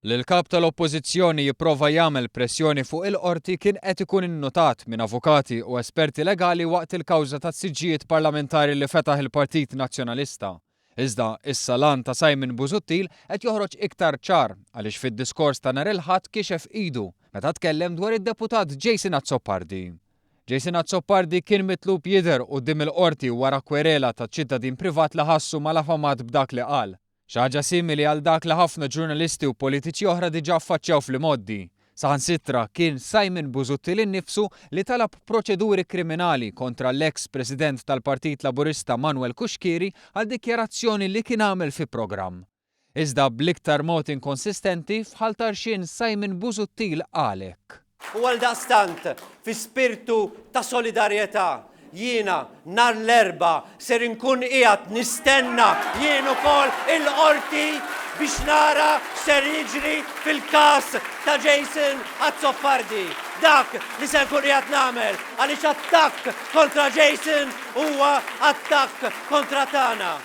L-Kap tal-Oppożizzjoni jipprova jagħmel pressjoni fuq il-qorti kien qed ikun innotat minn avukati u esperti legali waqt il-kawża tas-siġġijiet parlamentari li fetaħ il-Partit Nazzjonalista. Iżda issa lan ta' Busuttil qed joħroġ iktar ċar għaliex fid-diskors ta' nhar il-Ħadd kixef idu meta tkellem dwar id-deputat Jason Azzopardi. Jason Azzopardi kien mitlub jidher quddiem il-qorti wara kwerela ta' ċittadin privat li ħassu mal-affamat b'dak li qal. Xi ħaġa simili għal dak li ħafna ġurnalisti u politiċi oħra diġà affaċċjaw fl-modi. Saħansitra kien Busuttil innifsu li talab proċeduri kriminali kontra l-eks President tal-Partit Laburista Manuel Kuxkiri għal dikjarazzjoni li kien għamel fi programm. Iżda bl-iktar mod inkonsistenti f'ħal tarxien Busuttil għalek. U għaldaqstant, fi spirtu ta' solidarjetà, jiena nhar l-erba' ser inkun qiegħed nistenna jien ukoll il-qorti biex nara ser jiġri fil-każ ta' Jason Azzopardi. Dak li se nkun qiegħed nagħmel għaliex attakk kontra Jason huwa attakk kontra tagħna.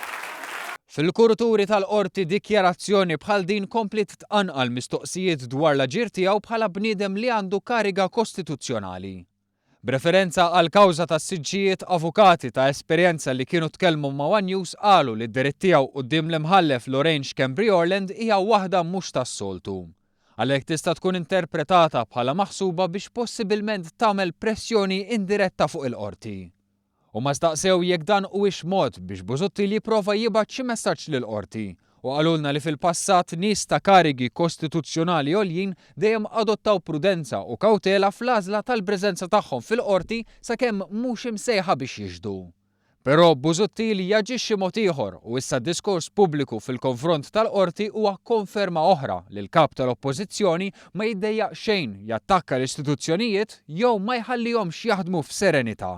Fil-kuraturi tal-qorti dikjarazzjoni bħal din komplit tqanqal mistoqsijiet dwar l-aġir tiegħu bħala bniedem li għandu kariga kostituzzjonali. B'referenza għal kawża tas-siġġijiet avukati ta' esperjenza li kienu tkellmu ma' One News qalu li d-diritt tiegħu quddiem l-imħallef l-Orange Cambry Orland hija waħda mhux tas-soltu. Għalhekk tista' tkun interpretata bħala maħsuba biex possibilment tagħmel pressjoni indiretta fuq il-qorti. U ma staqsew jekk dan huwiex mod biex Busuttil jipprova jibgħat xi messaġġ lill-qorti u qalulna li fil-passat nies ta' karigi kostituzzjonali għoljin dejjem adottaw prudenza u kawtela fl-għażla tal-preżenza tagħhom fil-qorti sakemm mhux imsejħa biex jiġdu. Però Busuttil jaġixxi mod ieħor u issa d-diskors pubbliku fil-konfront tal-qorti huwa konferma oħra li l-Kap tal-Oppożizzjoni ma jiddejjaq xejn jattakka l-istituzzjonijiet jew ma jħallihomx jaħdmu f'serenità.